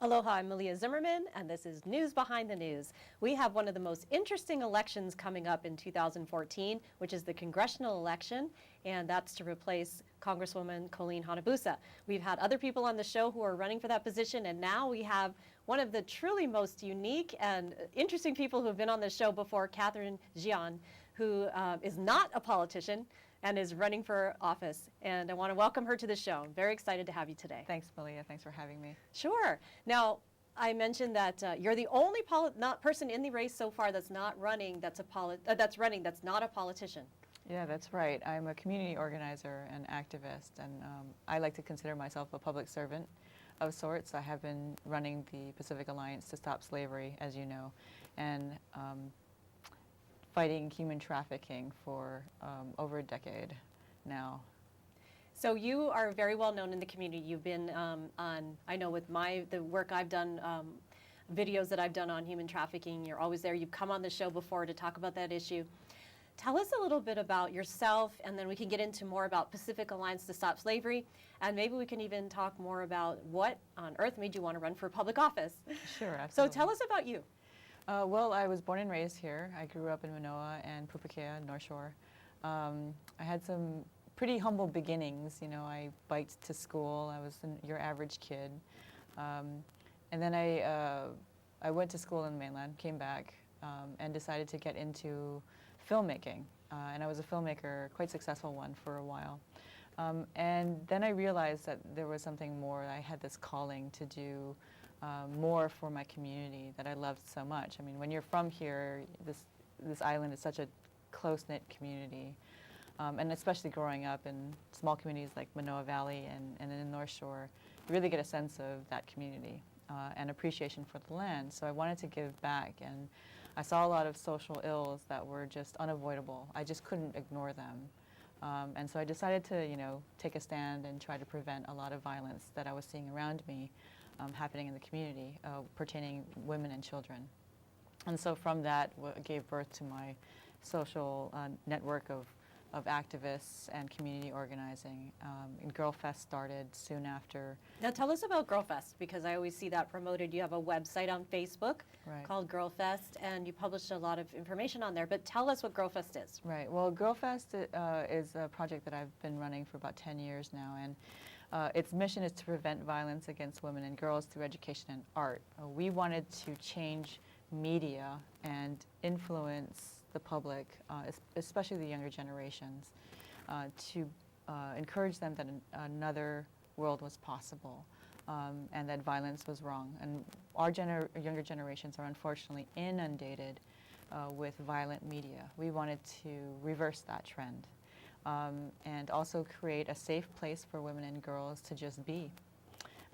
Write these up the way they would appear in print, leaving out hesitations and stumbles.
Aloha, I'm Malia Zimmerman, and this is News Behind the News. We have one of the most interesting elections coming up in 2014, which is the Congressional election, and that's to replace Congresswoman Colleen Hanabusa. We've had other people on the show who are running for that position, and now we have one of the truly most unique and interesting people who have been on the show before, Kathryn Xian, who is not a politician and is running for office. And I want to welcome her to the show. I'm very excited to have you today. Thanks, Malia. Thanks for having me. Sure. Now, I mentioned that you're the only person in the race so far that's not running, that's not a politician. Yeah, that's right. I'm a community organizer and activist, and I like to consider myself a public servant of sorts. I have been running the Pacific Alliance to Stop Slavery, as you know, and fighting human trafficking for over a decade now. So you are very well known in the community. You've been on, I know with the work I've done, videos that I've done on human trafficking, you're always there. You've come on the show before to talk about that issue. Tell us a little bit about yourself, and then we can get into more about Pacific Alliance to Stop Slavery, and maybe we can even talk more about what on earth made you want to run for public office. Sure, absolutely. So tell us about you. Well, I was born and raised here. I grew up in Manoa and Pupukea, North Shore. I had some pretty humble beginnings. You know, I biked to school. I was your average kid. And then I went to school in the mainland, came back, and decided to get into filmmaking. And I was a filmmaker, quite successful one for a while. And then I realized that there was something more. I had this calling to do more for my community that I loved so much. I mean, when you're from here, this island is such a close-knit community. And especially growing up in small communities like Manoa Valley and in the North Shore, you really get a sense of that community and appreciation for the land. So I wanted to give back, and I saw a lot of social ills that were just unavoidable. I just couldn't ignore them. And so I decided to, take a stand and try to prevent a lot of violence that I was seeing around me happening in the community pertaining women and children. And so from that gave birth to my social network of activists and community organizing. And Girl Fest started soon after. Now tell us about Girl Fest, because I always see that promoted. You have a website on Facebook called Girl Fest, and you published a lot of information on there. But tell us what Girl Fest is. Right. Well, Girl Fest is a project that I've been running for about 10 years now, and its mission is to prevent violence against women and girls through education and art. We wanted to change media and influence the public, especially the younger generations, to encourage them that another world was possible and that violence was wrong. And our younger generations are unfortunately inundated with violent media. We wanted to reverse that trend and also create a safe place for women and girls to just be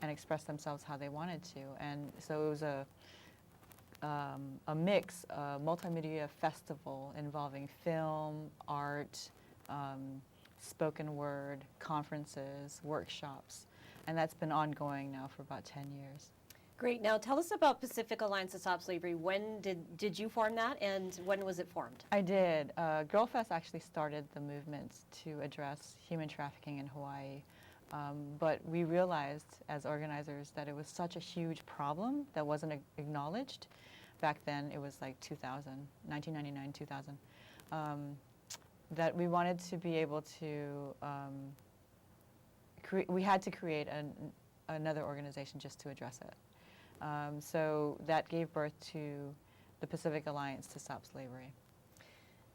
and express themselves how they wanted to. And so it was a mix, a multimedia festival involving film, art, spoken word, conferences, workshops, and that's been ongoing now for about 10 years. Great. Now tell us about Pacific Alliance to Stop Slavery. When did you form that, and when was it formed? I did. Girl Fest actually started the movement to address human trafficking in Hawaii. But we realized as organizers that it was such a huge problem that wasn't acknowledged. Back then it was like 2000, 1999, 2000, that we wanted to be able to, we had to create another organization just to address it. So that gave birth to the Pacific Alliance to Stop Slavery.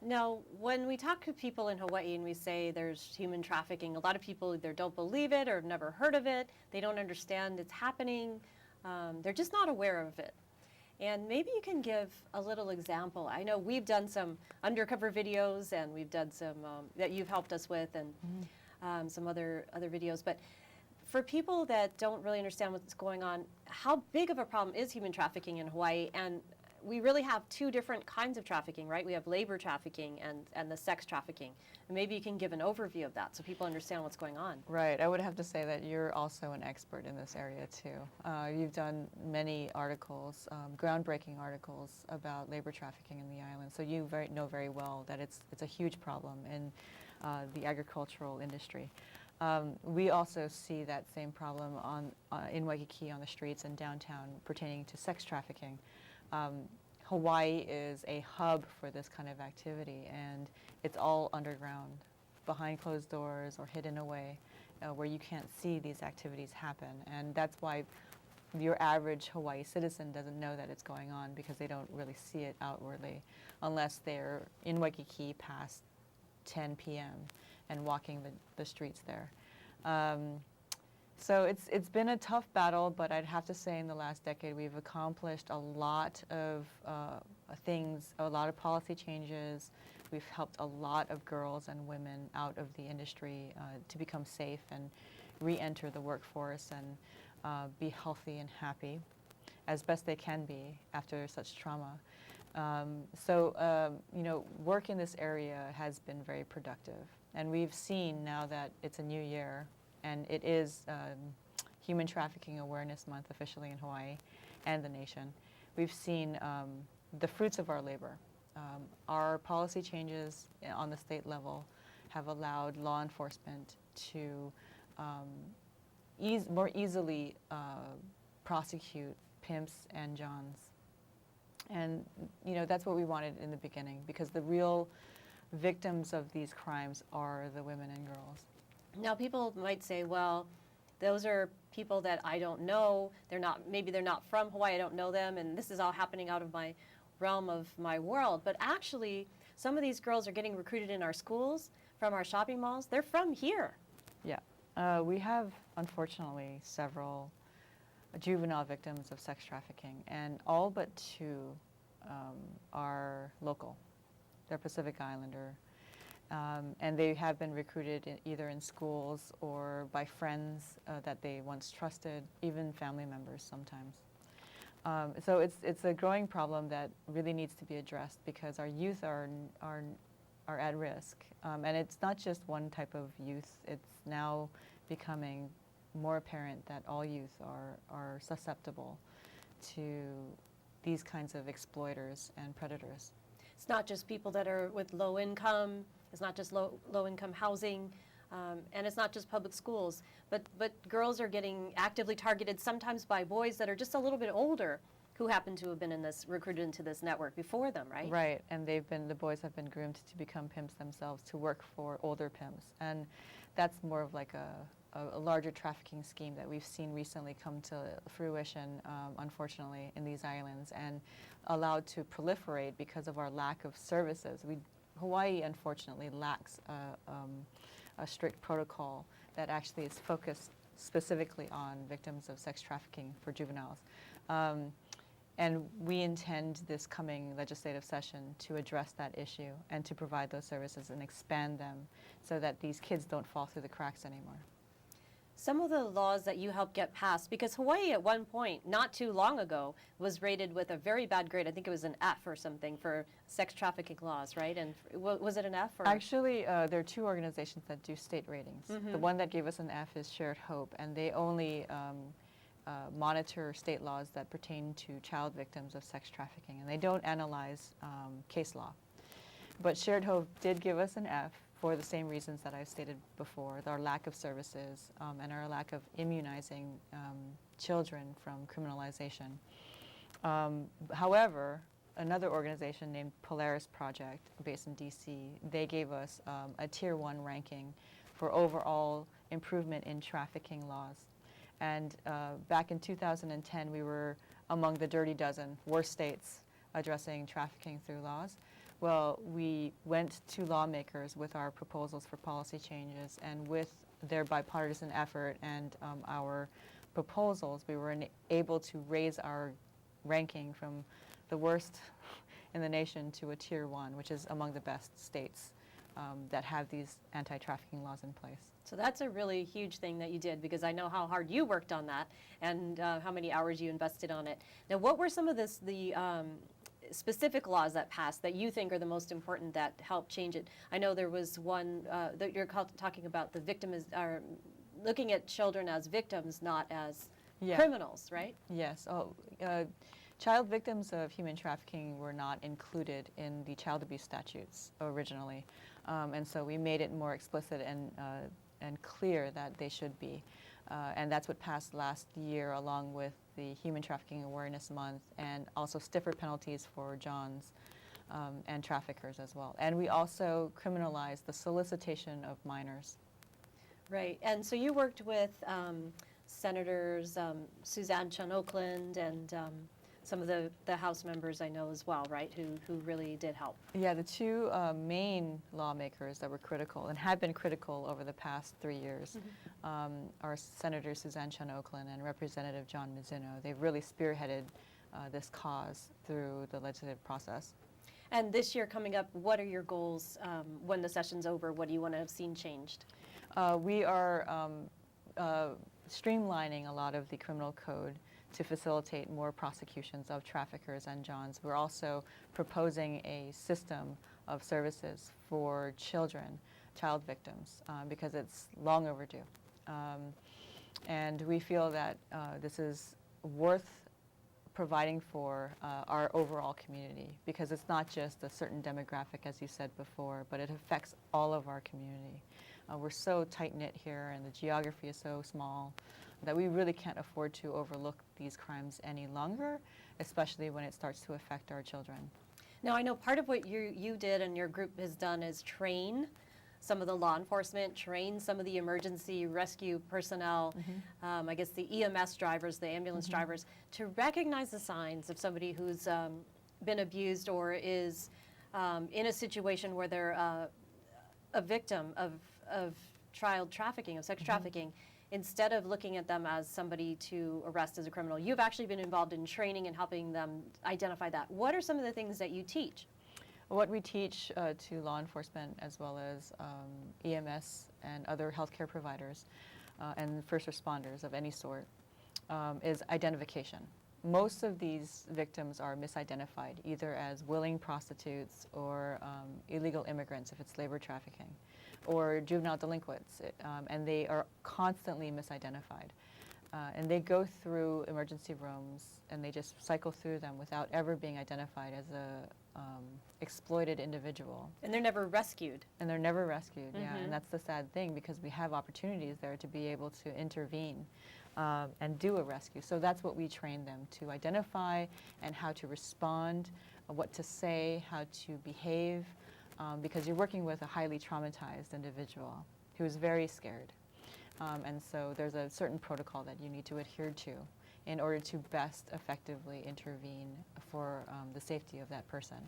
Now, when we talk to people in Hawaii and we say there's human trafficking, a lot of people either don't believe it or have never heard of it. They don't understand it's happening. They're just not aware of it. And maybe you can give a little example. I know we've done some undercover videos, and we've done some that you've helped us with, and some other videos. But for people that don't really understand what's going on, how big of a problem is human trafficking in Hawaii? And we really have two different kinds of trafficking, right? We have labor trafficking and the sex trafficking. And maybe you can give an overview of that so people understand what's going on. Right. I would have to say that you're also an expert in this area too. You've done many articles, groundbreaking articles about labor trafficking in the island. So you know very well that it's a huge problem in the agricultural industry. We also see that same problem in Waikiki on the streets and downtown pertaining to sex trafficking. Hawaii is a hub for this kind of activity, and it's all underground, behind closed doors or hidden away, where you can't see these activities happen. And that's why your average Hawaii citizen doesn't know that it's going on, because they don't really see it outwardly unless they're in Waikiki past 10 p.m. and walking the streets there. So it's been a tough battle, but I'd have to say in the last decade we've accomplished a lot of things, a lot of policy changes. We've helped a lot of girls and women out of the industry to become safe and re-enter the workforce and be healthy and happy as best they can be after such trauma. Work in this area has been very productive. And we've seen now that it's a new year, and it is Human Trafficking Awareness Month officially in Hawaii and the nation. We've seen the fruits of our labor. Our policy changes on the state level have allowed law enforcement to more easily prosecute pimps and johns. And that's what we wanted in the beginning, because the real victims of these crimes are the women and girls. Now, people might say, well, those are people that I don't know. Maybe they're not from Hawaii. I don't know them, and this is all happening out of my realm of my world. But actually, some of these girls are getting recruited in our schools, from our shopping malls. They're from here. Yeah. We have, unfortunately, several juvenile victims of sex trafficking, and all but two are local. They're Pacific Islander. And they have been recruited either in schools or by friends that they once trusted, even family members sometimes. So it's a growing problem that really needs to be addressed, because our youth are at risk. And it's not just one type of youth. It's now becoming more apparent that all youth are susceptible to these kinds of exploiters and predators. It's not just people that are with low income. It's not just low income housing, and it's not just public schools. But girls are getting actively targeted sometimes by boys that are just a little bit older, who happen to have been recruited into this network before them, right? Right, and the boys have been groomed to become pimps themselves, to work for older pimps, and that's more of like a larger trafficking scheme that we've seen recently come to fruition, unfortunately, in these islands, and allowed to proliferate because of our lack of services. Hawaii, unfortunately, lacks a strict protocol that actually is focused specifically on victims of sex trafficking for juveniles. And we intend this coming legislative session to address that issue and to provide those services and expand them so that these kids don't fall through the cracks anymore. Some of the laws that you helped get passed, because Hawaii at one point, not too long ago, was rated with a very bad grade. I think it was an F or something for sex trafficking laws, right? And was it an F? Or? Actually, there are two organizations that do state ratings. Mm-hmm. The one that gave us an F is Shared Hope, and they only monitor state laws that pertain to child victims of sex trafficking, and they don't analyze case law. But Shared Hope did give us an F for the same reasons that I've stated before, our lack of services and our lack of immunizing children from criminalization. However, another organization named Polaris Project, based in DC, they gave us a Tier 1 ranking for overall improvement in trafficking laws. And back in 2010, we were among the dirty dozen worst states addressing trafficking through laws. Well, we went to lawmakers with our proposals for policy changes, and with their bipartisan effort and our proposals, we were able to raise our ranking from the worst in the nation to a Tier 1, which is among the best states that have these anti-trafficking laws in place. So that's a really huge thing that you did, because I know how hard you worked on that and how many hours you invested on it. Now, what were some of the specific laws that passed that you think are the most important that helped change it? I know there was one that you're talking about, the victim is, looking at children as victims, not as criminals, right? Yes. Child victims of human trafficking were not included in the child abuse statutes originally. And so we made it more explicit and and clear that they should be. And that's what passed last year, along with the Human Trafficking Awareness Month, and also stiffer penalties for Johns and traffickers as well. And we also criminalized the solicitation of minors. Right, and so you worked with Senators Suzanne Chun Oakland and some of the House members I know as well, right, who really did help. Yeah, the two main lawmakers that were critical and have been critical over the past 3 years are Senator Suzanne Chun Oakland and Representative John Mizuno. They've really spearheaded this cause through the legislative process. And this year coming up, what are your goals when the session's over? What do you want to have seen changed? We are streamlining a lot of the criminal code to facilitate more prosecutions of traffickers and Johns. We're also proposing a system of services for children, child victims, because it's long overdue. And we feel that this is worth providing for our overall community, because it's not just a certain demographic, as you said before, but it affects all of our community. We're so tight-knit here, and the geography is so small that we really can't afford to overlook these crimes any longer, especially when it starts to affect our children. Now, I know part of what you did and your group has done is train some of the law enforcement, train some of the emergency rescue personnel, I guess the EMS drivers, the ambulance drivers, to recognize the signs of somebody who's been abused or is in a situation where they're a victim of child trafficking, of sex trafficking, instead of looking at them as somebody to arrest as a criminal. You've actually been involved in training and helping them identify that. What are some of the things that you teach? What we teach to law enforcement, as well as EMS and other healthcare providers and first responders of any sort, is identification. Most of these victims are misidentified, either as willing prostitutes or illegal immigrants if it's labor trafficking, or juvenile delinquents, and they are constantly misidentified. And they go through emergency rooms and they just cycle through them without ever being identified as a exploited individual. And they're never rescued. And they're never rescued, yeah. And that's the sad thing, because we have opportunities there to be able to intervene and do a rescue. So that's what we train them to identify and how to respond, what to say, how to behave, because you're working with a highly traumatized individual who is very scared. And so there's a certain protocol that you need to adhere to in order to best effectively intervene for the safety of that person.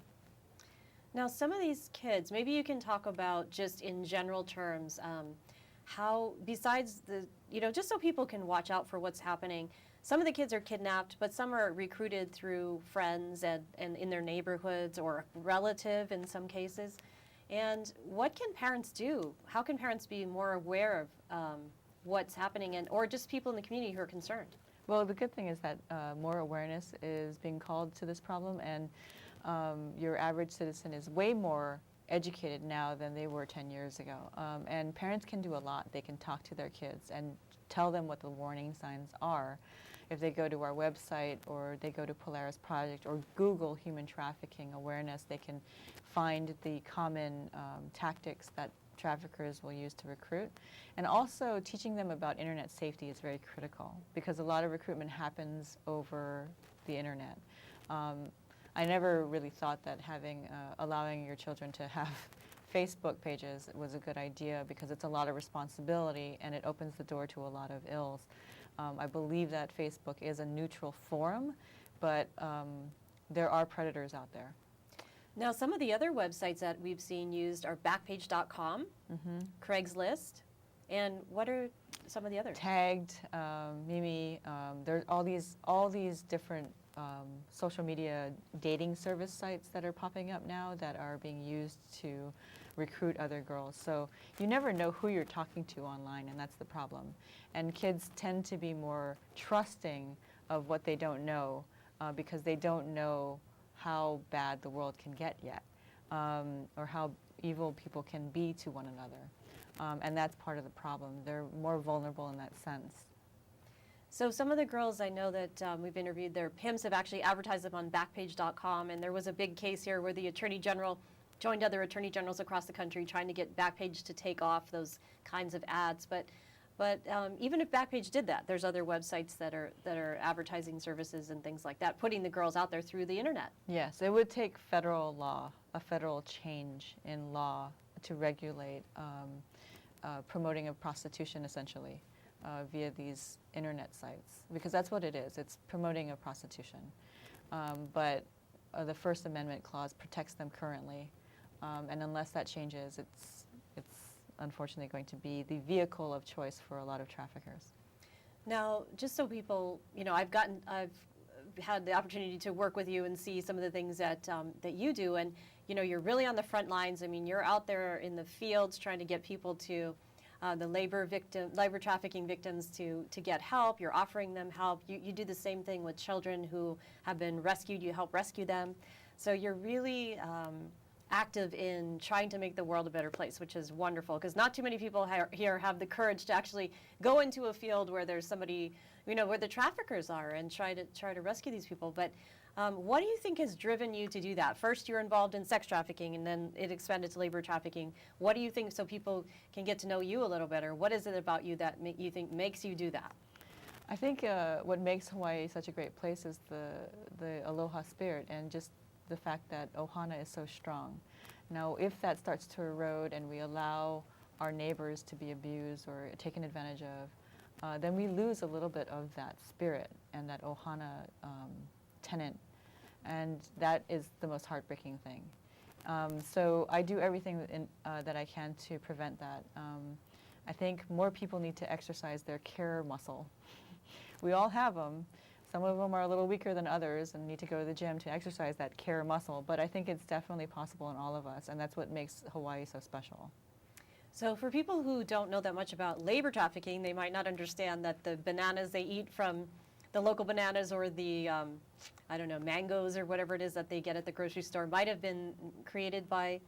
Now, some of these kids, maybe you can talk about just in general terms, how, besides the, just so people can watch out for what's happening, some of the kids are kidnapped, but some are recruited through friends and in their neighborhoods or a relative in some cases. And what can parents do? How can parents be more aware of what's happening, or just people in the community who are concerned? Well, the good thing is that more awareness is being called to this problem, and your average citizen is way more educated now than they were 10 years ago. And parents can do a lot. They can talk to their kids and tell them what the warning signs are. If they go to our website or they go to Polaris Project or Google human trafficking awareness, they can find the common tactics that traffickers will use to recruit. And also teaching them about internet safety is very critical, because a lot of recruitment happens over the internet. I never really thought that allowing your children to have Facebook pages was a good idea, because it's a lot of responsibility and it opens the door to a lot of ills. I believe that Facebook is a neutral forum, but there are predators out there. Now, some of the other websites that we've seen used are Backpage.com, Craigslist, and what are some of the others? Tagged, Mimi, there's all these different social media dating service sites that are popping up now that are being used to recruit other girls. So you never know who you're talking to online, and that's the problem. And kids tend to be more trusting of what they don't know because they don't know how bad the world can get yet, or how evil people can be to one another. And that's part of the problem. They're more vulnerable in that sense. So some of the girls I know that we've interviewed, their pimps have actually advertised them on Backpage.com, and there was a big case here where the Attorney General joined other attorney generals across the country trying to get Backpage to take off those kinds of ads. But even if Backpage did that, there's other websites that are advertising services and things like that, putting the girls out there through the internet. Yes, it would take federal law, a federal change in law to regulate promoting of prostitution, essentially, via these internet sites, because that's what it is. It's promoting of prostitution. But the First Amendment clause protects them currently, and unless that changes, it's unfortunately going to be the vehicle of choice for a lot of traffickers. Now, just so people, I've had the opportunity to work with you and see some of the things that you do, and you're really on the front lines. I mean, you're out there in the fields trying to get people to the labor trafficking victims to get help. You're offering them help. You do the same thing with children who have been rescued. You help rescue them. So you're really active in trying to make the world a better place, which is wonderful, because not too many people here have the courage to actually go into a field where there's somebody, where the traffickers are, and try to rescue these people. But what do you think has driven you to do that? First, you're involved in sex trafficking, and then it expanded to labor trafficking. What do you think, so people can get to know you a little better? What is it about you that you think makes you do that? I think what makes Hawaii such a great place is the aloha spirit, and just the fact that ohana is so strong. Now, if that starts to erode and we allow our neighbors to be abused or taken advantage of, then we lose a little bit of that spirit and that ohana tenet, and that is the most heartbreaking thing. So I do everything that I can to prevent that. I think more people need to exercise their care muscle. We all have them. Some of them are a little weaker than others and need to go to the gym to exercise that care muscle, but I think it's definitely possible in all of us, and that's what makes Hawaii so special. So for people who don't know that much about labor trafficking, they might not understand that the bananas they eat from the local bananas, or the, mangoes or whatever it is that they get at the grocery store, might have been created by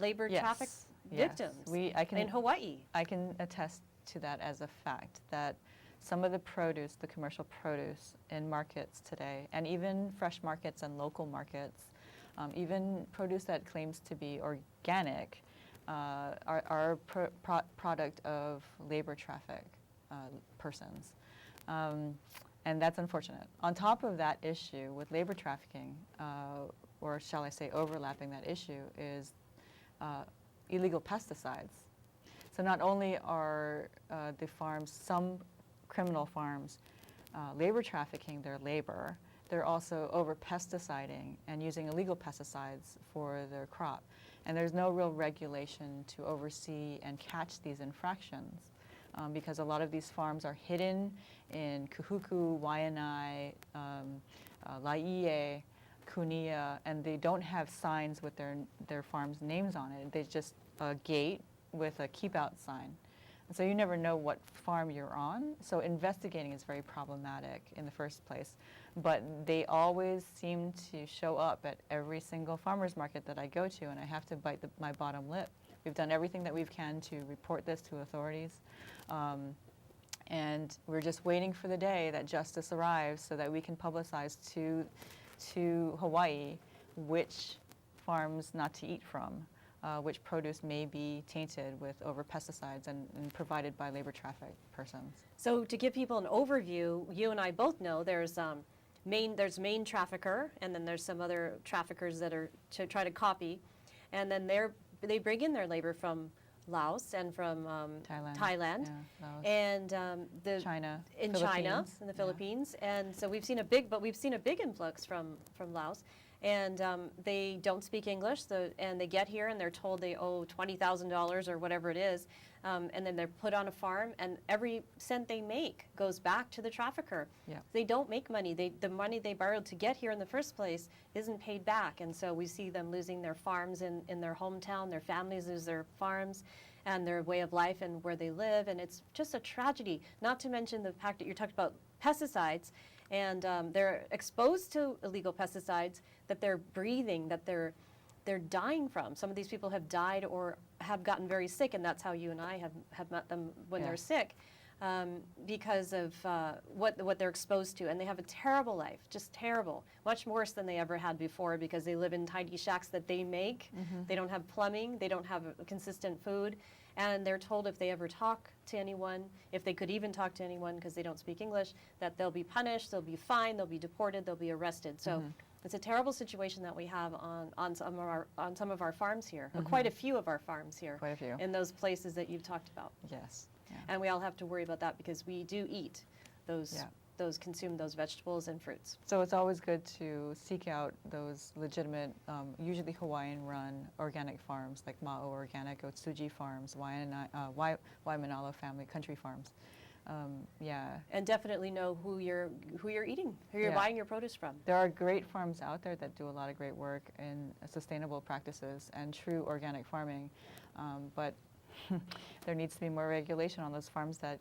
labor traffic victims in Hawaii. I can attest to that as a fact, that some of the produce, the commercial produce in markets today, and even fresh markets and local markets, even produce that claims to be organic, are product of labor traffic persons. And that's unfortunate. On top of that issue with labor trafficking, or shall I say overlapping that issue, is illegal pesticides. So not only are the farms, some criminal farms, labor trafficking their labor, they're also over pesticiding and using illegal pesticides for their crop. And there's no real regulation to oversee and catch these infractions, because a lot of these farms are hidden in Kahuku, Waianae, Laie, Kunia, and they don't have signs with their farm's names on it. There's just a gate with a keep out sign. And so you never know what farm you're on. So investigating is very problematic in the first place. But they always seem to show up at every single farmer's market that I go to, and I have to bite my bottom lip. We've done everything that we can to report this to authorities. And we're just waiting for the day that justice arrives so that we can publicize to Hawaii which farms not to eat from, which produce may be tainted with over pesticides and provided by labor traffic persons. So to give people an overview, you and I both know there's main trafficker, and then there's some other traffickers that are to try to copy, and then they bring in their labor from Laos and from Thailand, and China, in China and the Philippines, and so we've seen a big influx from Laos, and they don't speak English, and they get here and they're told they owe $20,000 or whatever it is, and then they're put on a farm, and every cent they make goes back to the trafficker. Yeah. They don't make money. The money they borrowed to get here in the first place isn't paid back, and so we see them losing their farms in their hometown. Their families lose their farms and their way of life and where they live, and it's just a tragedy. Not to mention the fact that you talked about pesticides, and they're exposed to illegal pesticides that they're breathing, that they're dying from. Some of these people have died or have gotten very sick, and that's how you and I have met them when they're sick. because of what they're exposed to, and they have a terrible life, just terrible, much worse than they ever had before because they live in tiny shacks that they make. They don't have plumbing, they don't have consistent food, and they're told if they ever talk to anyone, if they could even talk to anyone because they don't speak English, that they'll be punished, they'll be fined, they'll be deported, they'll be arrested. So it's a terrible situation that we have on some of our farms here, quite a few of our farms here, Quite a few. in those places that you've talked about. Yes. Yeah. And we all have to worry about that because we do eat consume those vegetables and fruits. So it's always good to seek out those legitimate, usually Hawaiian-run organic farms like Ma'o Organic, Otsuji Farms, Waimanalo Family Country Farms. And definitely know who you're eating, who you're buying your produce from. There are great farms out there that do a lot of great work in sustainable practices and true organic farming, but there needs to be more regulation on those farms that,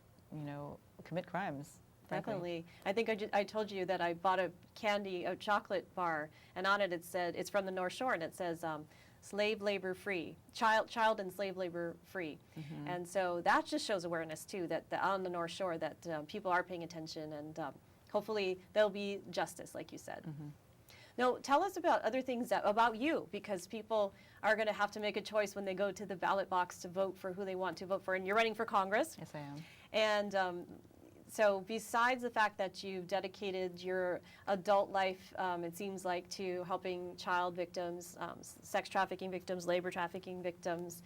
commit crimes. Frankly. Definitely. I think I told you that I bought a chocolate bar, and on it said, it's from the North Shore, and it says slave labor free, child and slave labor free. And so that just shows awareness too, that on the North Shore that people are paying attention, and hopefully there'll be justice, like you said. Now, tell us about other things about you, because people are going to have to make a choice when they go to the ballot box to vote for who they want to vote for. And you're running for Congress. Yes, I am. And so besides the fact that you've dedicated your adult life, it seems like, to helping child victims, sex trafficking victims, labor trafficking victims,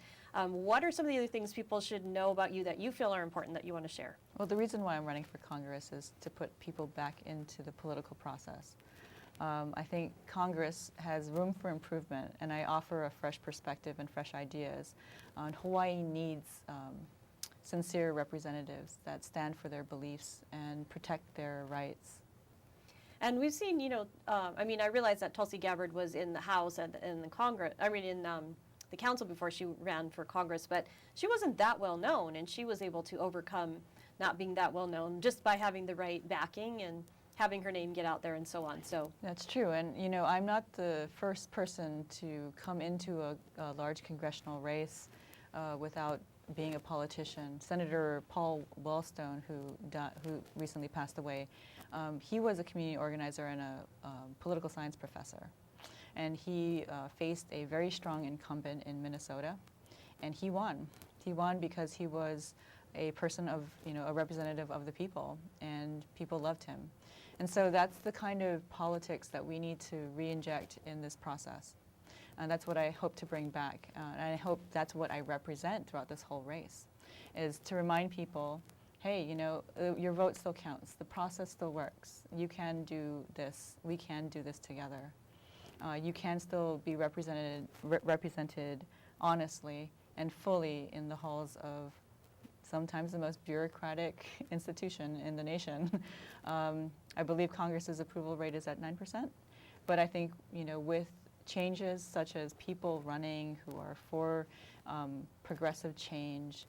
what are some of the other things people should know about you that you feel are important that you want to share? Well, the reason why I'm running for Congress is to put people back into the political process. I think Congress has room for improvement, and I offer a fresh perspective and fresh ideas. Hawaii needs sincere representatives that stand for their beliefs and protect their rights. And we've seen, I realize that Tulsi Gabbard was in the House and in the Congress, in the council before she ran for Congress, but she wasn't that well known, and she was able to overcome not being that well known just by having the right backing and having her name get out there and so on. So that's true, and I'm not the first person to come into a large congressional race without being a politician. Senator Paul Wellstone, who recently passed away, he was a community organizer and a political science professor, and he faced a very strong incumbent in Minnesota, and he won. He won because he was a person of, a representative of the people, and people loved him. And so that's the kind of politics that we need to re-inject in this process. And that's what I hope to bring back. And I hope that's what I represent throughout this whole race, is to remind people, hey, your vote still counts. The process still works. You can do this. We can do this together. You can still be represented honestly and fully in the halls of sometimes the most bureaucratic institution in the nation. I believe Congress's approval rate is at 9%, but I think, with changes such as people running who are for progressive change,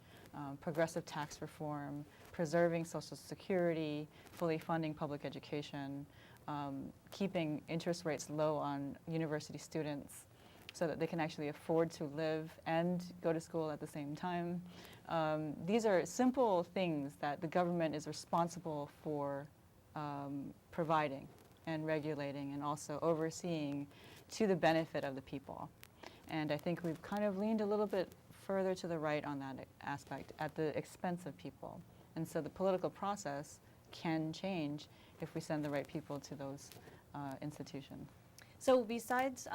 progressive tax reform, preserving Social Security, fully funding public education, keeping interest rates low on university students so that they can actually afford to live and go to school at the same time. These are simple things that the government is responsible for providing and regulating and also overseeing to the benefit of the people. And I think we've kind of leaned a little bit further to the right on that aspect at the expense of people. And so the political process can change if we send the right people to those institutions. So besides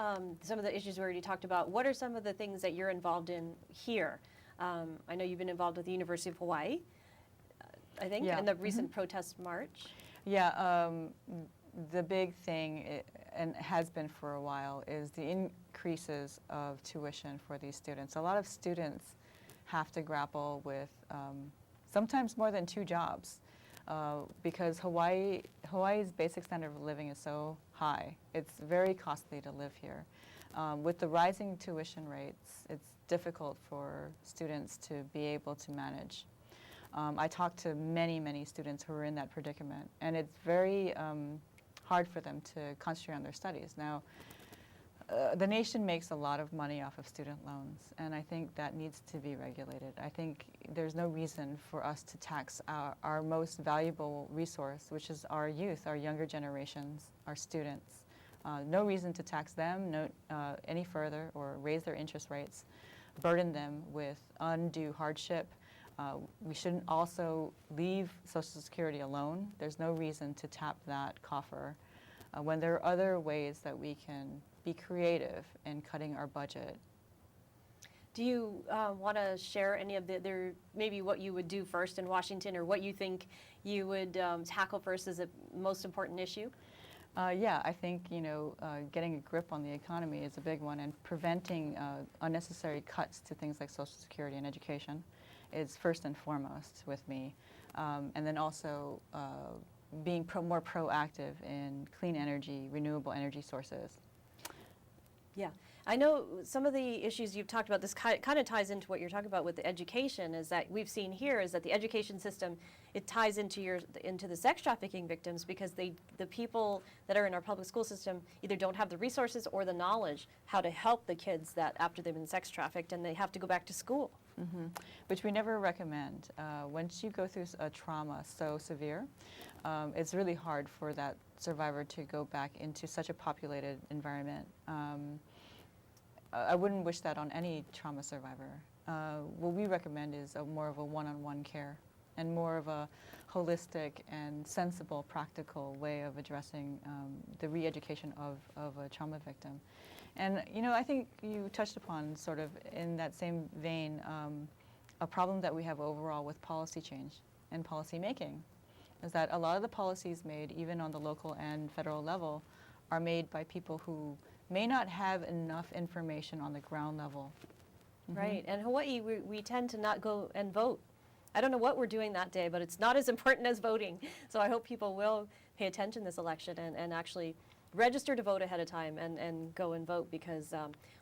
some of the issues we already talked about, what are some of the things that you're involved in here? I know you've been involved with the University of Hawaii, I think, and the recent protest march. Yeah, the big thing, and has been for a while, is the increases of tuition for these students. A lot of students have to grapple with sometimes more than 2 jobs because Hawaii's basic standard of living is so high. It's very costly to live here. With the rising tuition rates, it's difficult for students to be able to manage. I talk to many, many students who are in that predicament, and it's very hard for them to concentrate on their studies. Now, The nation makes a lot of money off of student loans, and I think that needs to be regulated. I think there's no reason for us to tax our most valuable resource, which is our youth, our younger generations, our students. No reason to tax them any further or raise their interest rates, burden them with undue hardship. We shouldn't also leave Social Security alone. There's no reason to tap that coffer when there are other ways that we can be creative in cutting our budget. Do you want to share any of maybe what you would do first in Washington, or what you think you would tackle first as a most important issue? Yeah, I think getting a grip on the economy is a big one, and preventing unnecessary cuts to things like Social Security and education is first and foremost with me. And then also being more proactive in clean energy, renewable energy sources. Yeah, I know some of the issues you've talked about, this kind of ties into what you're talking about with the education, is that we've seen here is that the education system, it ties into the sex trafficking victims, because the people that are in our public school system either don't have the resources or the knowledge how to help the kids that after they've been sex trafficked and they have to go back to school. Mm-hmm. Which we never recommend. Once you go through a trauma so severe, it's really hard for that survivor to go back into such a populated environment. I wouldn't wish that on any trauma survivor. What we recommend is more of a one-on-one care and more of a holistic and sensible, practical way of addressing the re-education of a trauma victim. And I think you touched upon, sort of in that same vein, a problem that we have overall with policy change and policy making, is that a lot of the policies made, even on the local and federal level, are made by people who may not have enough information on the ground level. Mm-hmm. Right, and Hawaii, we tend to not go and vote. I don't know what we're doing that day, but it's not as important as voting. So I hope people will pay attention this election and actually register to vote ahead of time and go and vote, because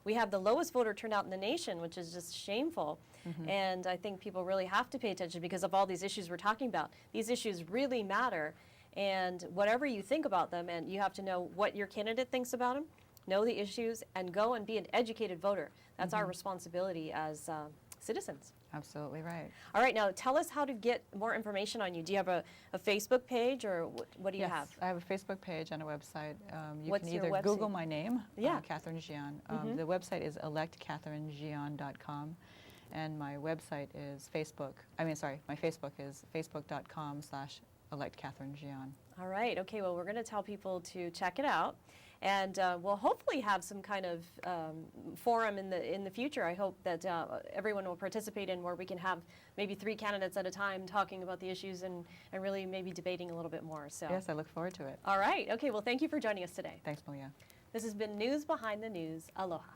we have the lowest voter turnout in the nation, which is just shameful. Mm-hmm. And I think people really have to pay attention because of all these issues we're talking about. These issues really matter, and whatever you think about them, and you have to know what your candidate thinks about them, know the issues, and go and be an educated voter. That's our responsibility as citizens. Absolutely right. All right, now tell us how to get more information on you. Do you have a Facebook page, or what do you have? Yes, I have a Facebook page and a website. You What's can your either website? Google my name, Kathryn Xian. The website is electkathrynxian.com, and my website is my Facebook is facebook.com/electkathrynxian. All right, okay, well, we're going to tell people to check it out. And we'll hopefully have some kind of forum in the future. I hope that everyone will participate in, where we can have maybe 3 candidates at a time talking about the issues and really maybe debating a little bit more. So yes, I look forward to it. All right. Okay, well, thank you for joining us today. Thanks, Malia. This has been News Behind the News. Aloha.